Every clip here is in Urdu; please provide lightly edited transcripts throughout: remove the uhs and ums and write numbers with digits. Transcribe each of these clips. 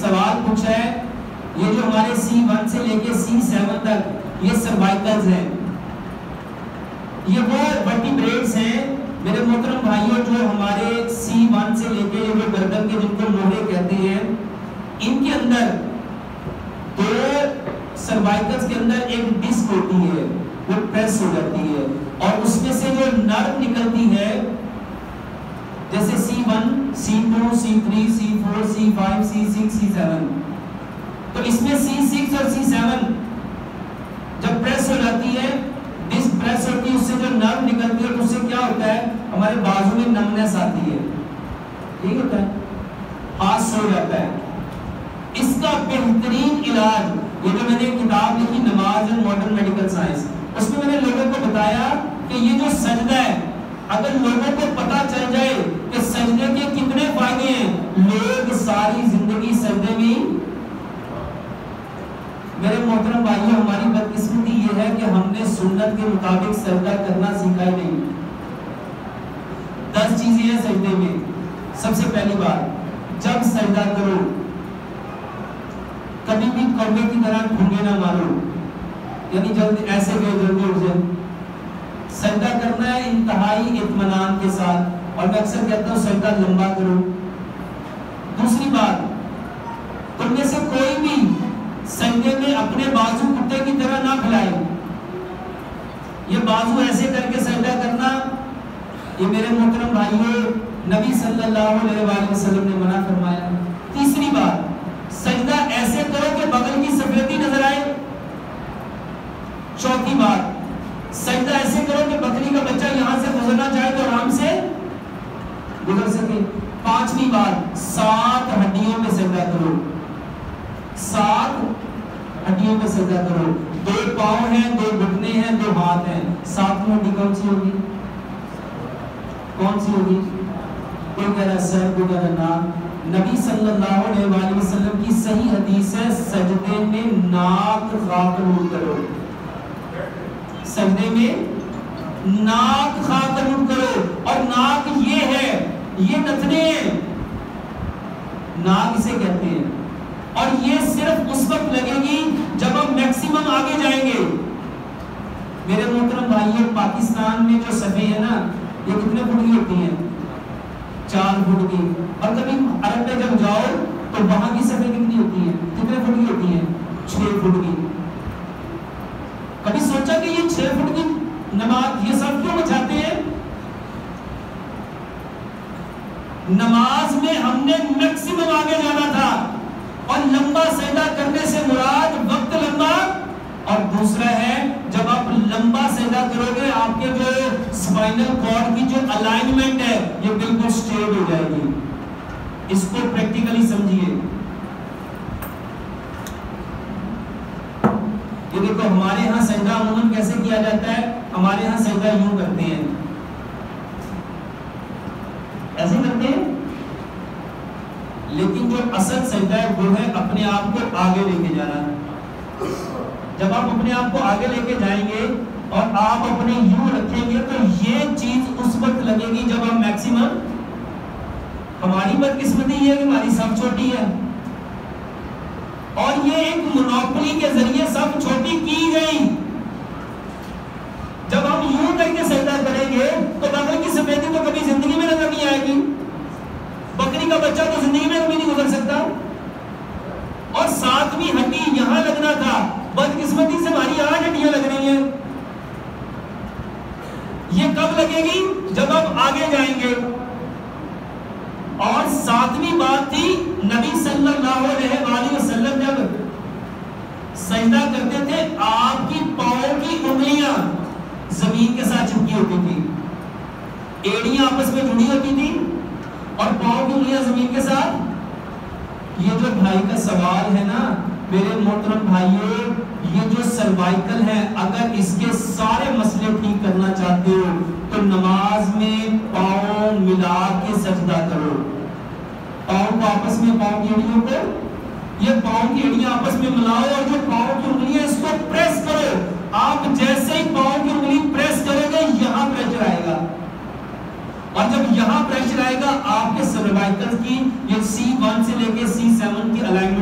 سوال پوچھا ہے، یہ جو ہمارے C1 سے لے کے C7 تک یہ سروائکلز ہیں، یہ وہ ورٹیبریٹس ہیں میرے محترم بھائیوں جو ہمارے C1 سے لے کے یہ جو گردن کے جن کو موڑے کہتے ہیں، ان کے اندر دو سروائکلز کے اندر ایک ڈسک ہوتی ہے، وہ پریس ہو جاتی ہے اور اس میں سے جو نرو نکلتی ہے جیسے C1 C2 C3 C4 C5 C6 C7، تو اس میں C6 اور C7 جب پریس ہو جاتی ہے، ڈسک پریس ہوتی ہے، اس سے جو نرو نکلتی ہے تو اس سے کیا ہوتا ہے، ہمارے بازو میں نمنس آتی ہے، ٹھیک ہوتا ہے، ہاتھ سو جاتا ہے۔ اس کا بہترین علاج یہ جو میں نے کتاب لکھی نماز اینڈ ماڈرن میڈیکل سائنس، اس میں میں نے لوگوں کو بتایا کہ یہ جو سجدہ ہے، اگر لوگوں کو پتا چل جائے کہ سجدے کے کتنے فائدے ہیں، لوگ ساری زندگی سجدے میں۔ میرے محترم بھائیوں، ہماری بدقسمتی یہ ہے کہ ہم نے سنت کے مطابق سجدہ کرنا سیکھا ہی نہیں۔ 10 چیزیں ہیں سجدے میں۔ سب سے پہلی بات، جب سجدہ کرو کبھی بھی کوے کی طرح ٹھونگے نہ مارو، یعنی جلدی ایسے گئے جلدی اٹھ جائے۔ سجدہ کرنا ہے انتہائی اطمینان کے ساتھ، اور میں اکثر کہتا ہوں سجدہ لمبا کرو۔ دوسری بات، تم میں سے کوئی بھی سجدے میں اپنے بازو کتے کی طرح نہ پھیلائے۔ یہ بازو ایسے کر کے سجدہ کرنا، یہ میرے محترم بھائیوں نبی صلی اللہ علیہ وآلہ وسلم نے منع فرمایا۔ تیسری بات، سجدہ ایسے کرو کہ بغل کی سفیدی نظر آئے۔ چوتھی بات، سجدہ ایسے کرو کہ بکری کا بچہ یہاں سے گزرنا چاہے تو آرام سے گزر سکے۔ پانچویں بات، 7 ہڈیوں پہ سجدہ کرو، 7 ہڈیوں پہ سجدہ کرو۔ 2 پاؤں ہیں، 2 گھٹنے ہیں، 2 ہاتھ ہیں، 7ویں ہڈی کون سی ہوگی؟ کون سی ہوگی؟ کوئی کہہ رہا ہے سر، کوئی کہہ رہا ہے ناک۔ نبی صلی اللہ علیہ وآلہ وسلم کی صحیح حدیث ہے، سجدے میں ناک خاک نور کرو، سجدے میں ناک خاک نور کرو۔ اور ناک یہ ہے، یہ نتنے ہیں، ناک اسے کہتے ہیں، اور یہ صرف اس وقت لگے گی جب ہم میکسیمم آگے جائیں گے۔ میرے محترم بھائیوں، پاکستان میں جو صفیں ہیں نا، یہ کتنے فٹ کی ہوتی ہیں؟ 4 فٹ کی۔ اور کبھی عرب میں جب جاؤ تو وہاں کی صفیں کتنی ہوتی ہیں؟ کتنے فٹ کی ہوتی ہیں؟ 6 فٹ کی۔ کبھی سوچا کہ یہ 6 فٹ کی نماز یہ سب کیوں بچاتے ہیں؟ نماز میں ہم نے میکسیمم آگے جانا تھا، اور لمبا سجدہ کرنے سے مراد وقت لمبا، اور دوسرا ہے جب آپ لمبا سجدہ کرو گے آپ کے جو اسپائنل کارڈ کی جو الائنمنٹ ہے یہ بالکل اسٹریٹ ہو جائے گی۔ اس کو پریکٹیکلی سمجھیے۔ یہ دیکھو ہمارے ہاں سجدہ عموماً کیسے کیا جاتا ہے؟ ہمارے ہاں سجدہ یوں کرتے ہیں، ایسے کرتے ہیں، لیکن جو اصل سجدہ ہے وہ ہے اپنے آپ کو آگے لے کے جانا۔ جب آپ اپنے آپ کو آگے لے کے جائیں گے اور آپ اپنے یوں رکھیں گے تو یہ چیز اس وقت لگے گی جب آپ میکسیمم۔ ہماری بدقسمتی یہ ہے کہ ہماری سب چھوٹی ہے، اور یہ ایک مونوپولی کے ذریعے سب چھوٹی کی گئی۔ جب ہم یوں کر کے سجدہ کریں گے تو بغل کی سفیدی تو کبھی زندگی میں نظر نہیں آئے گی، بکری کا بچہ تو زندگی میں کبھی نہیں گزر سکتا، اور 7ویں ہڈی یہاں لگنا تھا، بدقسمتی سے ہماری 8 ہڈیاں لگ رہی ہیں۔ یہ کب لگے گی؟ جب آپ آگے جائیں گے۔ اور 7ویں بات تھی، نبی صلی اللہ علیہ وآلہ وسلم جب سجدہ کرتے تھے آپ کی پاؤں کی انگلیاں زمین کے ساتھ چپکی ہوتی تھی، ایڑیاں آپس میں جڑی ہوتی تھی اور پاؤں کی انگلیاں زمین کے ساتھ۔ یہ جو بھائی کا سوال ہے نا میرے محترم بھائیوں، یہ جو سروائکل ہے، اگر اس کے سارے مسئلے ٹھیک کرنا چاہتے ہو تو نماز میں پاؤں ملا کے سجدہ کرو۔ پاؤں کو آپس میں، پاؤں کی ایڑیوں کو، یہ پاؤں کی ایڑیاں آپس میں ملاؤ اور جو پاؤں کی انگلیاں اس کو پریس کرو۔ آپ جیسے ہی پاؤں کی انگلی پریس کرو گے یہاں پریشر آئے گا، اور جب یہاں پریشر آئے گا آپ کے سروائکل کی یہ C1 سے لے کے C7 کی الائنمنٹ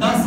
10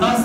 10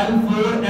L4,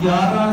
11